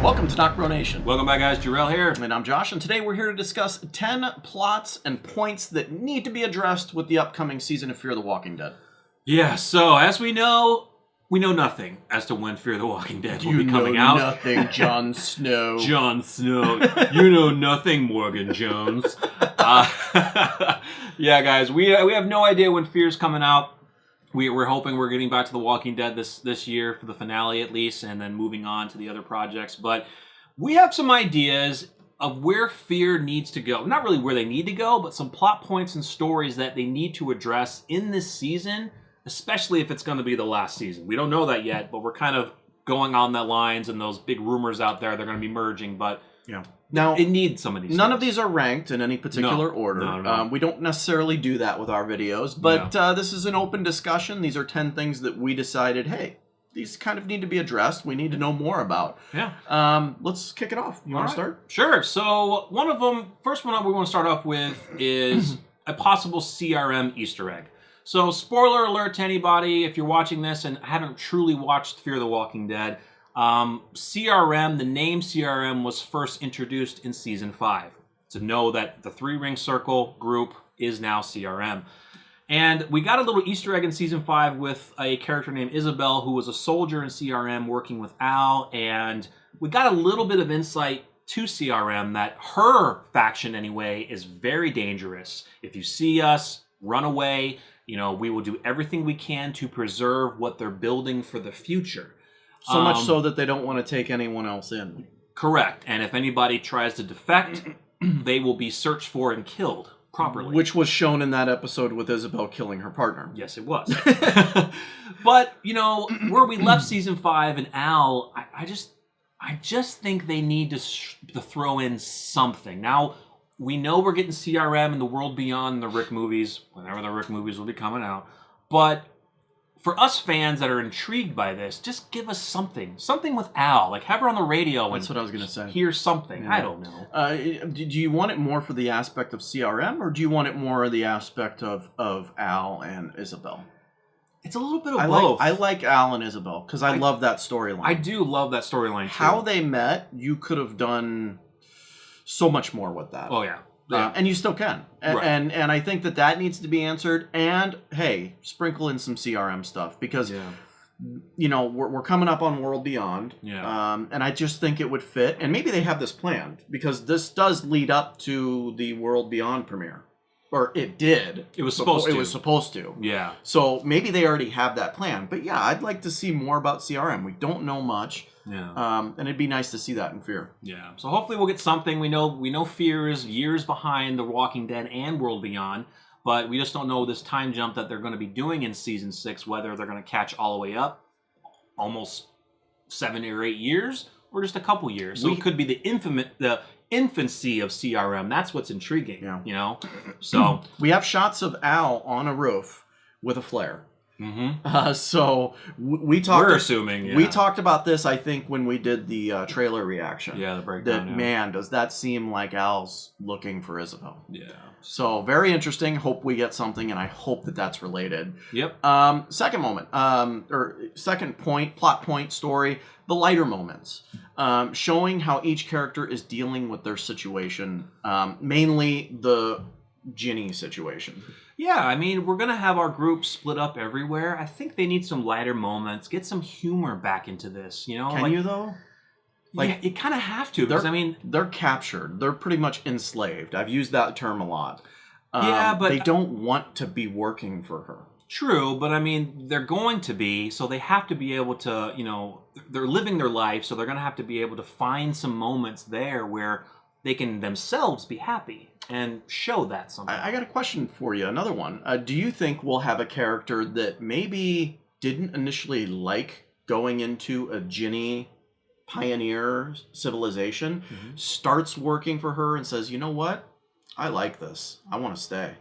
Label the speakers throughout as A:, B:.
A: Welcome to NocBro Nation.
B: Welcome back, guys. Jarrell here.
A: And I'm Josh, and today we're here to discuss 10 plots and points that need to be addressed with the upcoming season of Fear the Walking Dead.
B: Yeah, so as we know nothing as to when Fear the Walking Dead will be coming out.
A: Nothing, Jon Snow.
B: Jon Snow. You know nothing, Morgan Jones. Yeah, guys, we have no idea when Fear's coming out. We're hoping we're getting back to The Walking Dead this year for the finale at least, and then moving on to the other projects. But we have some ideas of where Fear needs to go. Not really where they need to go, but some plot points and stories that they need to address in this season, especially if it's going to be the last season. We don't know that yet, but we're kind of going on that lines, and those big rumors out there, they're going to be merging, but
A: yeah. Now,
B: it needs some of these.
A: None of these are ranked in any particular order.
B: No.
A: We don't necessarily do that with our videos, but this is an open discussion. These are 10 things that we decided, hey, these kind of need to be addressed. We need to know more about.
B: Yeah.
A: Let's kick it off. You want to start?
B: Sure. So one of them, first one we want to start off with is a possible CRM Easter egg. So spoiler alert to anybody, if you're watching this and haven't truly watched Fear the Walking Dead, CRM, the name CRM was first introduced in Season 5 to know that the Three Ring Circle group is now CRM. And we got a little Easter egg in Season 5 with a character named Isabel who was a soldier in CRM working with Al, and we got a little bit of insight to CRM that her faction anyway is very dangerous. If you see us, run away. You know, we will do everything we can to preserve what they're building for the future.
A: So much so that they don't want to take anyone else in.
B: Correct. And if anybody tries to defect, they will be searched for and killed properly.
A: Which was shown in that episode with Isabel killing her partner.
B: Yes, it was. But, you know, where we left Season 5 and Al, I just think they need to throw in something. Now, we know we're getting CRM in the World Beyond the Rick movies, whenever the Rick movies will be coming out. But for us fans that are intrigued by this, just give us something. Something with Al. Like, have her on the radio and
A: that's what I was going to say.
B: Hear something. Yeah. I don't know.
A: Do you want it more for the aspect of CRM, or do you want it more of the aspect of Al and Isabel?
B: It's a little bit of both.
A: I like Al and Isabel, because I love that storyline.
B: I do love that storyline, too.
A: How they met, you could have done so much more with that.
B: Oh, yeah.
A: And you still can. And I think that needs to be answered. And, hey, sprinkle in some CRM stuff. Because, you know, we're coming up on World Beyond.
B: Yeah.
A: And I just think it would fit. And maybe they have this planned. Because this does lead up to the World Beyond premiere. Or it did.
B: It was supposed to.
A: It was supposed to.
B: Yeah.
A: So maybe they already have that plan. But, yeah, I'd like to see more about CRM. We don't know much.
B: Yeah.
A: And it'd be nice to see that in Fear.
B: Yeah. So hopefully we'll get something. We know Fear is years behind The Walking Dead and World Beyond, but we just don't know this time jump that they're going to be doing in Season 6, whether they're going to catch all the way up, almost 7 or 8 years, or just a couple years. So it could be the infancy of CRM. That's what's intriguing.
A: Yeah.
B: You know? So
A: we have shots of Al on a roof with a flare.
B: Mm-hmm.
A: So we talked.
B: We're assuming. Yeah.
A: We talked about this, I think, when we did the trailer reaction.
B: Yeah, the breakdown.
A: That man, does that seem like Al's looking for Isabel?
B: Yeah.
A: So very interesting. Hope we get something, and I hope that's related.
B: Yep.
A: Second moment, or second point, plot point, story. The lighter moments, showing how each character is dealing with their situation. Mainly the Ginny situation.
B: Yeah, I mean, we're going to have our group split up everywhere. I think they need some lighter moments. Get some humor back into this, you know?
A: Can you, though?
B: Like, yeah, you kind of have to, because, I mean...
A: They're captured. They're pretty much enslaved. I've used that term a lot.
B: Yeah, but...
A: They don't want to be working for her.
B: True, but, I mean, they're going to be, so they have to be able to, you know... They're living their life, so they're going to have to be able to find some moments there where they can themselves be happy. And show that somehow.
A: I got a question for you. Another one. Do you think we'll have a character that maybe didn't initially like going into a Ginny pioneer civilization, starts working for her and says, you know what? I like this. I want to stay.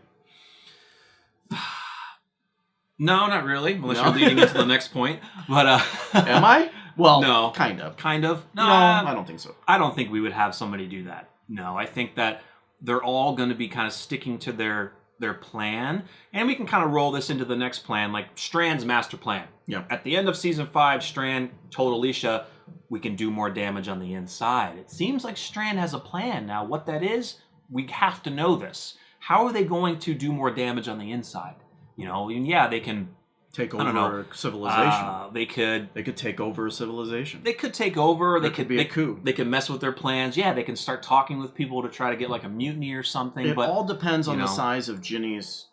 B: No, not really. Unless you're leading into the next point. But
A: am I? Well,
B: no.
A: Kind of.
B: Kind of?
A: No, I don't think so.
B: I don't think we would have somebody do that. No, I think that they're all going to be kind of sticking to their plan. And we can kind of roll this into the next plan, like Strand's master plan.
A: Yeah.
B: At the end of season 5, Strand told Alicia, we can do more damage on the inside. It seems like Strand has a plan. Now, what that is, we have to know this. How are they going to do more damage on the inside? You know, and yeah, they can
A: take over civilization.
B: They could
A: take over a civilization.
B: They could take over.
A: They could be a coup.
B: They could mess with their plans. Yeah, they can start talking with people to try to get like a mutiny or something.
A: It all depends on the size of Ginny's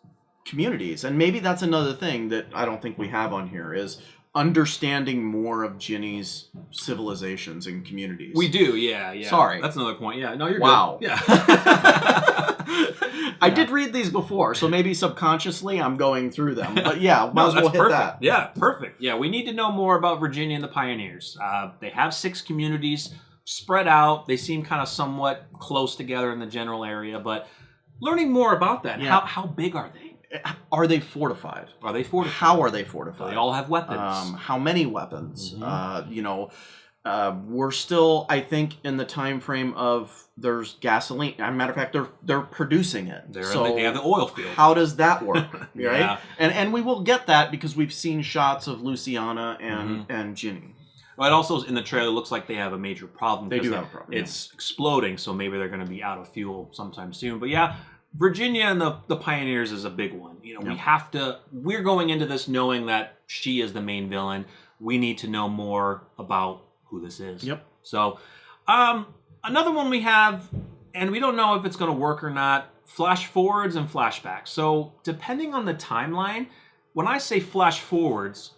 A: communities, and maybe that's another thing that I don't think we have on here is understanding more of Ginny's civilizations and communities.
B: We do, yeah.
A: Sorry,
B: that's another point. Yeah, no, you're
A: good.
B: Yeah.
A: I did read these before, so maybe subconsciously I'm going through them. But yeah, might as well hit
B: perfect.
A: that.
B: Yeah, perfect. Yeah, we need to know more about Virginia and the pioneers. They have 6 communities spread out. They seem kind of somewhat close together in the general area, but learning more about that.
A: Yeah.
B: How big are they?
A: Are they fortified?
B: Are they fortified?
A: How are they fortified?
B: Do they all have weapons?
A: How many weapons?
B: Mm-hmm.
A: We're still, I think, in the time frame of there's gasoline. As a matter of fact, they're producing it.
B: They have the oil field.
A: How does that work? Right?
B: Yeah.
A: And we will get that because we've seen shots of Luciana and Ginny.
B: Well, it also in the trailer looks like they have a major problem.
A: They do have a problem.
B: It's exploding, so maybe they're going to be out of fuel sometime soon. But yeah, Virginia and the Pioneers is a big one. You know, we're going into this knowing that she is the main villain. We need to know more about who this is.
A: Yep.
B: So, another one we have, and we don't know if it's going to work or not, flash forwards and flashbacks. So, depending on the timeline, when I say flash forwards,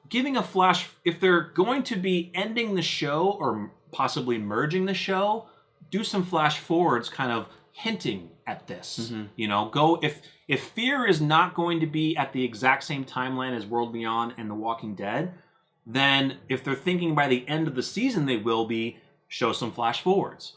B: giving a flash, if they're going to be ending the show or possibly merging the show, do some flash forwards kind of hinting at this.
A: Mm-hmm.
B: You know, if Fear is not going to be at the exact same timeline as World Beyond and The Walking Dead, then if they're thinking by the end of the season they will be, show some flash forwards.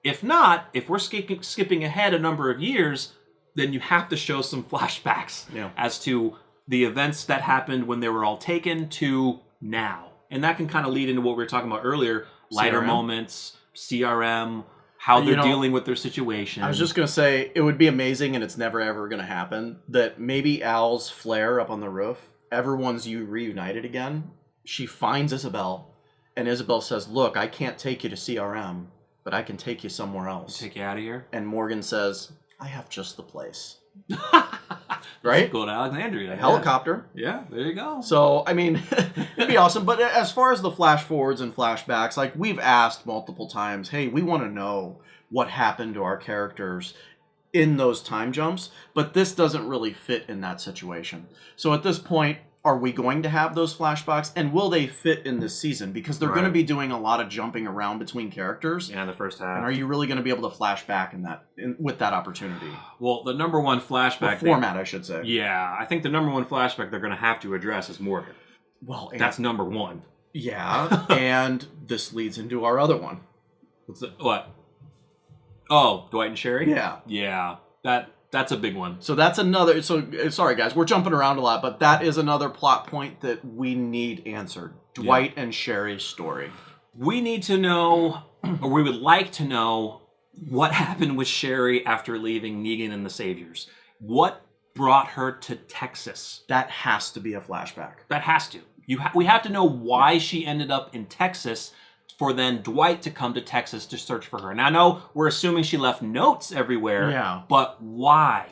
B: If not, if we're skipping ahead a number of years, then you have to show some flashbacks as to the events that happened when they were all taken to now. And that can kind of lead into what we were talking about earlier, lighter moments, CRM, how they're dealing with their situation.
A: I was just going to say, it would be amazing, and it's never ever going to happen, that maybe Al's flare up on the roof, everyone's reunited again. She finds Isabel, and Isabel says, look, I can't take you to CRM, but I can take you somewhere else.
B: Take you out of here?
A: And Morgan says, I have just the place. Right?
B: Go to Alexandria.
A: A helicopter.
B: Yeah, there you go.
A: So, I mean, it'd be awesome. But as far as the flash forwards and flashbacks, like we've asked multiple times, hey, we want to know what happened to our characters in those time jumps, but this doesn't really fit in that situation. So at this point, are we going to have those flashbacks, and will they fit in this season? Because they're going to be doing a lot of jumping around between characters.
B: Yeah, in the first half.
A: And are you really going to be able to flash back with that opportunity?
B: Well, the number one flashback...
A: format, I should say.
B: Yeah, I think the number one flashback they're going to have to address is Morgan.
A: Well,
B: that's number one.
A: Yeah, and this leads into our other one.
B: What? Oh, Dwight and Sherry?
A: Yeah.
B: Yeah, that's a big one.
A: So that's another... So, sorry, guys. We're jumping around a lot, but that is another plot point that we need answered. Dwight and Sherry's story.
B: We need to know, or we would like to know, what happened with Sherry after leaving Negan and the Saviors. What brought her to Texas?
A: That has to be a flashback.
B: That has to. We have to know why she ended up in Texas for then Dwight to come to Texas to search for her. Now, I know we're assuming she left notes everywhere, but why?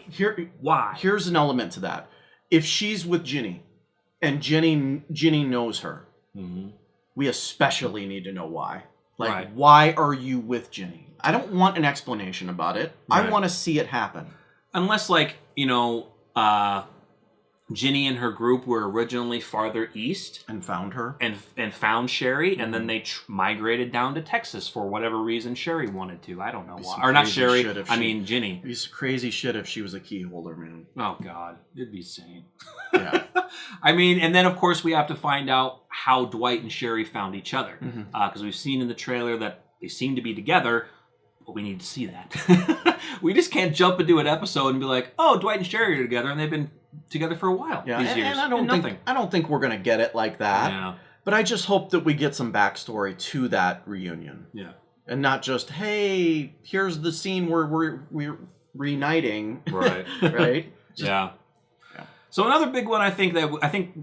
B: Why?
A: Here's an element to that. If she's with Ginny, and Ginny knows her, we especially need to know why. Like, why are you with Ginny? I don't want an explanation about it. I want to see it happen.
B: Unless, like, Ginny and her group were originally farther east.
A: And found her.
B: And found Sherry, and then they migrated down to Texas for whatever reason Sherry wanted to. I don't know why. Or not Sherry, Ginny.
A: It'd be some crazy shit if she was a key holder, man.
B: Oh, God. It'd be insane.
A: Yeah.
B: I mean, and then, of course, we have to find out how Dwight and Sherry found each other. Because we've seen in the trailer that they seem to be together, but we need to see that. We just can't jump into an episode and be like, oh, Dwight and Sherry are together, and they've been together for a while these years.
A: And I don't think we're going to get it like that.
B: Yeah.
A: But I just hope that we get some backstory to that reunion.
B: Yeah.
A: And not just, hey, here's the scene where we're reuniting.
B: Right.
A: Right?
B: Yeah. So another big one, I think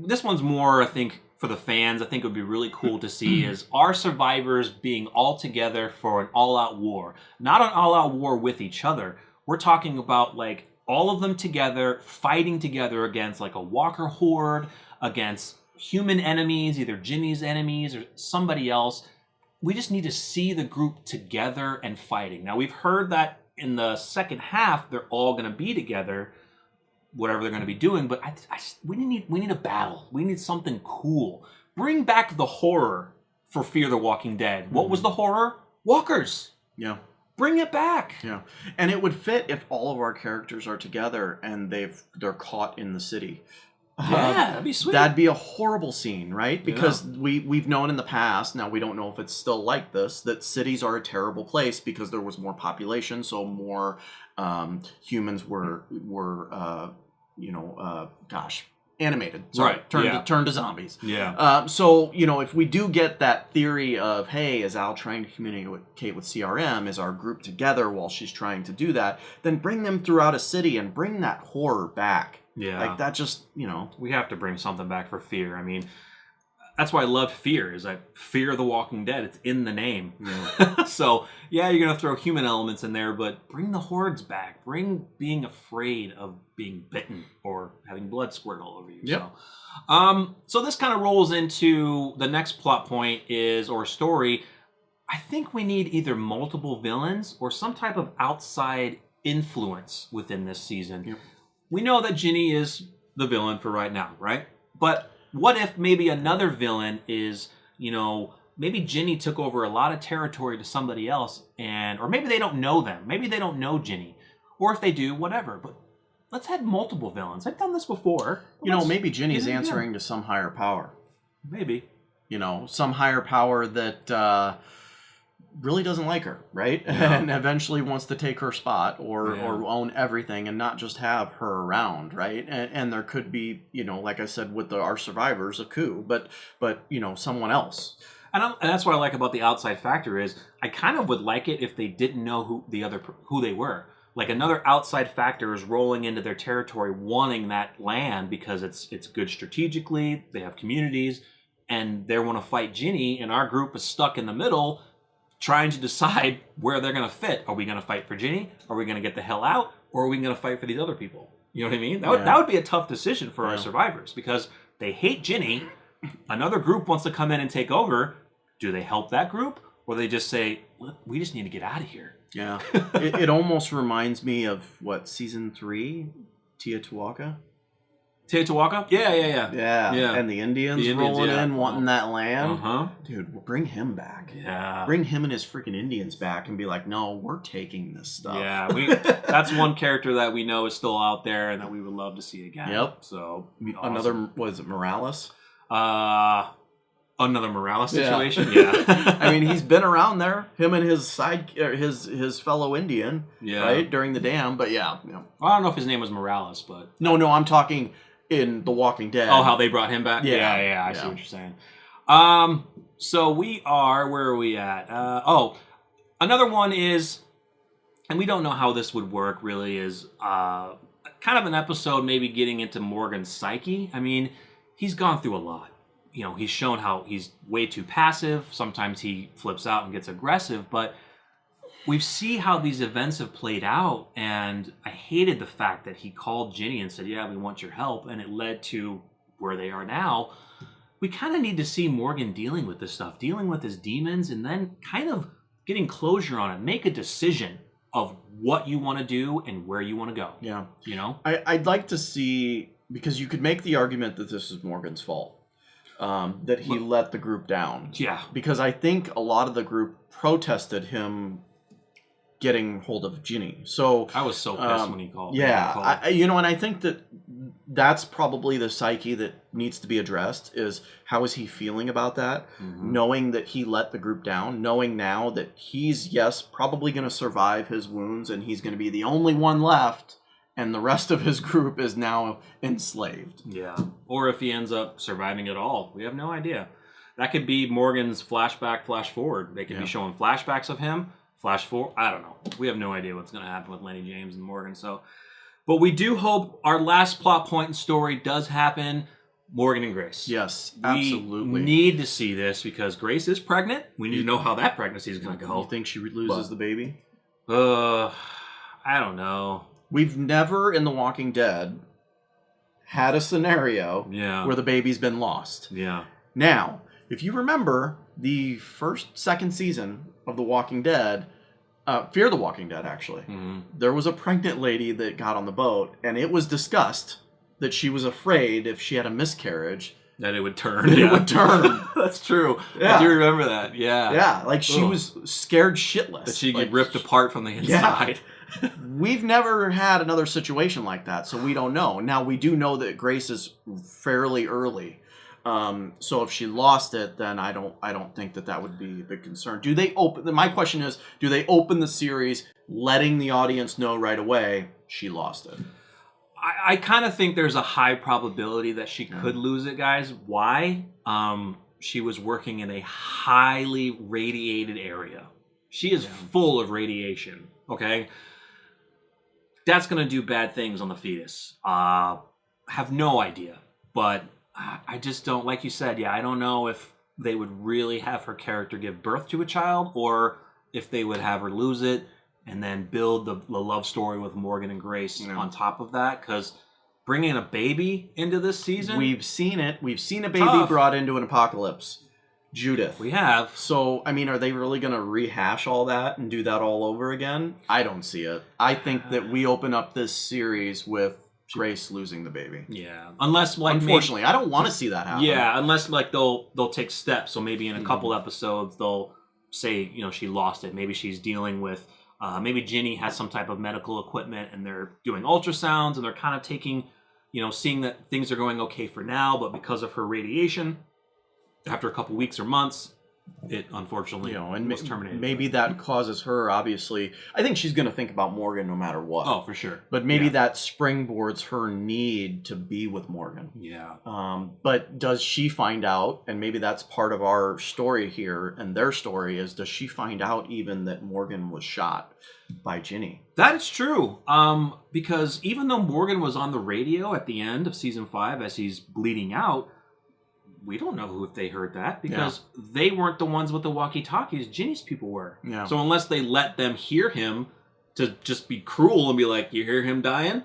B: this one's more, for the fans, I think it would be really cool to see is our survivors being all together for an all-out war. Not an all-out war with each other. We're talking about like all of them together, fighting together against like a walker horde, against human enemies, either Ginny's enemies or somebody else. We just need to see the group together and fighting. Now, we've heard that in the second half, they're all going to be together, whatever they're going to be doing. But we need a battle. We need something cool. Bring back the horror for Fear the Walking Dead. What was the horror? Walkers.
A: Yeah.
B: Bring it back.
A: Yeah. And it would fit if all of our characters are together and they're caught in the city.
B: Yeah, that'd be sweet.
A: That'd be a horrible scene, right? Because we've known in the past, now we don't know if it's still like this, that cities are a terrible place because there was more population, so more humans were animated. Sorry,
B: Right.
A: turned to zombies.
B: Yeah.
A: So, if we do get that theory of, hey, is Al trying to communicate with CRM? Is our group together while she's trying to do that? Then bring them throughout a city and bring that horror back.
B: Yeah.
A: Like that just,
B: We have to bring something back for Fear. I mean, that's why I loved Fear, is I Fear the Walking Dead. It's in the name.
A: Yeah.
B: So, yeah, you're going to throw human elements in there, but bring the hordes back. Bring being afraid of being bitten or having blood squirt all over you.
A: Yep.
B: So this kind of rolls into the next plot point or story. I think we need either multiple villains or some type of outside influence within this season.
A: Yep.
B: We know that Ginny is the villain for right now, right? But what if maybe another villain is, maybe Ginny took over a lot of territory to somebody else, or maybe they don't know them. Maybe they don't know Ginny. Or if they do, whatever. But let's have multiple villains. I've done this before.
A: Maybe Ginny's answering to some higher power.
B: Maybe.
A: Some higher power that really doesn't like her, right?
B: Yeah.
A: And eventually wants to take her spot or own everything and not just have her around, right? And there could be, like I said, with our survivors, a coup, but someone else.
B: And that's what I like about the outside factor is I kind of would like it if they didn't know who they were. Like another outside factor is rolling into their territory, wanting that land because it's good strategically. They have communities, and they want to fight Ginny, and our group is stuck in the middle, trying to decide where they're going to fit. Are we going to fight for Ginny? Are we going to get the hell out? Or are we going to fight for these other people? You know what I mean? That would be a tough decision for our survivors because they hate Ginny. Another group wants to come in and take over. Do they help that group? Or they just say, look, we just need to get out of here.
A: Yeah. It almost reminds me of, season 3? Teotihuacan?
B: Teotihuacan? Yeah.
A: And the Indians rolling in, wanting that land.
B: Uh-huh.
A: Dude, bring him back.
B: Yeah.
A: Bring him and his freaking Indians back and be like, no, we're taking this stuff.
B: Yeah, that's one character that we know is still out there and that we would love to see again.
A: Yep.
B: So
A: another, was it Morales?
B: Another Morales situation? Yeah.
A: I mean, he's been around there. Him and his his fellow Indian, right, during the dam. But yeah.
B: Well, I don't know if his name was Morales, but
A: no, I'm talking in The Walking Dead.
B: Oh, how they brought him back?
A: Yeah,
B: I see what you're saying. So where are we at? Another one is, and we don't know how this would work really, is kind of an episode maybe getting into Morgan's psyche. I mean, he's gone through a lot. He's shown how he's way too passive. Sometimes he flips out and gets aggressive, but we see how these events have played out, and I hated the fact that he called Ginny and said, yeah, we want your help, and it led to where they are now. We kind of need to see Morgan dealing with this stuff, dealing with his demons, and then kind of getting closure on it. Make a decision of what you want to do and where you want to go.
A: Yeah.
B: I'd
A: like to see, because you could make the argument that this is Morgan's fault. That he let the group down.
B: Yeah.
A: Because I think a lot of the group protested him getting hold of Ginny. So
B: I was so pissed when he called.
A: Yeah. And I think that's probably the psyche that needs to be addressed is how is he feeling about that? Mm-hmm. Knowing that he let the group down, knowing now that he's, probably going to survive his wounds and he's going to be the only one left. And the rest of his group is now enslaved.
B: Yeah. Or if he ends up surviving at all. We have no idea. That could be Morgan's flashback, flash forward. They could be showing flashbacks of him. Flash forward. I don't know. We have no idea what's going to happen with Lenny James and Morgan. But we do hope our last plot point and story does happen. Morgan and Grace.
A: Yes, absolutely.
B: We need to see this because Grace is pregnant. We need to know how that pregnancy is going to go.
A: You think she loses the baby?
B: I don't know.
A: We've never in The Walking Dead had a scenario where the baby's been lost.
B: Yeah.
A: Now, if you remember the second season of The Walking Dead, Fear the Walking Dead, actually, there was a pregnant lady that got on the boat, and it was discussed that she was afraid if she had a miscarriage
B: that it would turn.
A: It would turn.
B: That's true.
A: Yeah.
B: I do remember that. Yeah.
A: Yeah, like she was scared shitless.
B: That she'd
A: like,
B: get ripped apart from the inside.
A: Yeah. We've never had another situation like that, so we don't know. Now, we do know that Grace is fairly early. So if she lost it, then I don't think that would be a big concern. Do they open? My question is, do they open the series letting the audience know right away she lost it?
B: I kind of think there's a high probability that she could lose it, guys. Why? She was working in a highly radiated area. She is full of radiation, okay? That's going to do bad things on the fetus. Have no idea. But I just don't, like you said, I don't know if they would really have her character give birth to a child or if they would have her lose it and then build the love story with Morgan and Grace on top of that. Because bringing a baby into this season...
A: We've seen it. We've seen a baby brought into an apocalypse. Judith.
B: We have.
A: So, I mean, are they really going to rehash all that and do that all over again? I don't see it. I think that we open up this series with Grace losing the baby.
B: Yeah. Unless, like...
A: Unfortunately, I don't want to see that happen.
B: Yeah, unless, like, they'll take steps. So maybe in a couple episodes, they'll say, she lost it. Maybe she's dealing with... maybe Ginny has some type of medical equipment and they're doing ultrasounds and they're kind of taking, seeing that things are going okay for now, but because of her radiation, after a couple weeks or months, it unfortunately was terminated.
A: Maybe that causes her, obviously, I think she's going to think about Morgan no matter what.
B: Oh, for sure.
A: But maybe that springboards her need to be with Morgan.
B: Yeah.
A: But does she find out, and maybe that's part of our story here, and their story is, does she find out even that Morgan was shot by Ginny?
B: That is true. Because even though Morgan was on the radio at the end of season 5 as he's bleeding out, we don't know if they heard that because they weren't the ones with the walkie-talkies. Ginny's people were. Yeah. So unless they let them hear him to just be cruel and be like, you hear him dying?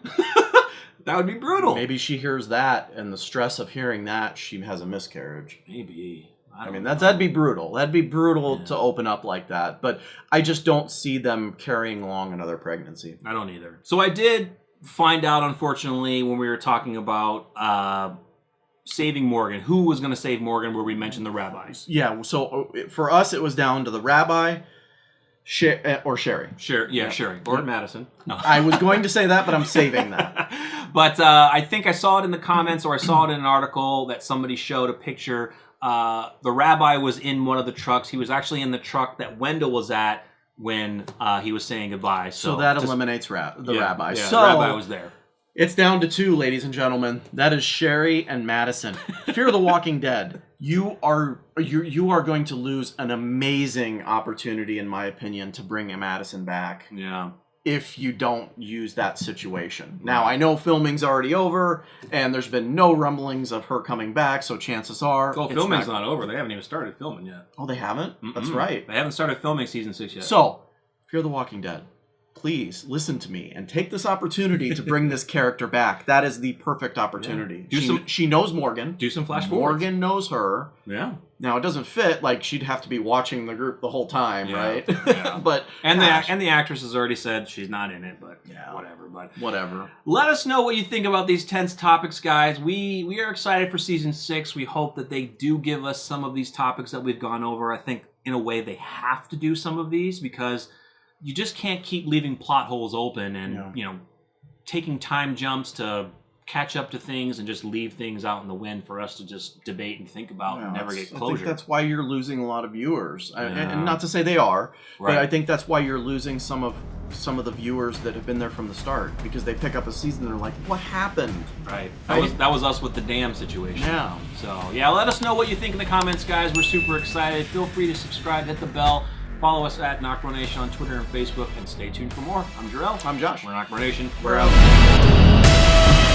B: That would be brutal.
A: Maybe she hears that and the stress of hearing that she has a miscarriage.
B: Maybe.
A: I mean, that'd be brutal. That'd be brutal to open up like that. But I just don't see them carrying along another pregnancy.
B: I don't either. So I did find out, unfortunately, when we were talking about... saving Morgan. Who was going to save Morgan where we mentioned the rabbis? Yeah,
A: so for us, it was down to the rabbi or Sherry.
B: Sherry. Or Madison. No.
A: I was going to say that, but I'm saving that.
B: But I think I saw it in the comments or I saw it in an article that somebody showed a picture. The rabbi was in one of the trucks. He was actually in the truck that Wendell was at when he was saying goodbye. So
A: that eliminates the rabbi.
B: Yeah,
A: so
B: the rabbi was there.
A: It's down to 2, ladies and gentlemen. That is Sherry and Madison. Fear the Walking Dead. You are going to lose an amazing opportunity, in my opinion, to bring Madison back.
B: Yeah.
A: If you don't use that situation. Now, I know filming's already over, and there's been no rumblings of her coming back, so chances are...
B: Well, filming's not over. They haven't even started filming yet.
A: Oh, they haven't? That's right.
B: They haven't started filming season 6 yet.
A: So, Fear the Walking Dead. Please listen to me and take this opportunity to bring this character back. That is the perfect opportunity.
B: Yeah.
A: She knows Morgan.
B: Do some Flashforwards.
A: Morgan knows her.
B: Yeah.
A: Now it doesn't fit. Like she'd have to be watching the group the whole time, right?
B: Yeah.
A: But
B: and the actress has already said she's not in it. But whatever. But
A: whatever.
B: Let us know what you think about these tense topics, guys. We are excited for season 6. We hope that they do give us some of these topics that we've gone over. I think in a way they have to do some of these because you just can't keep leaving plot holes open and, taking time jumps to catch up to things and just leave things out in the wind for us to just debate and think about and never get closure.
A: I think that's why you're losing a lot of viewers. And not to say they are, but I think that's why you're losing some of the viewers that have been there from the start because they pick up a season and they're like, what happened?
B: Right. That was us with the dam situation.
A: Yeah.
B: So, let us know what you think in the comments, guys. We're super excited. Feel free to subscribe, hit the bell. Follow us at NocBro Nation on Twitter and Facebook, and stay tuned for more. I'm Jarrell.
A: I'm Josh.
B: We're NocBro Nation. We're out.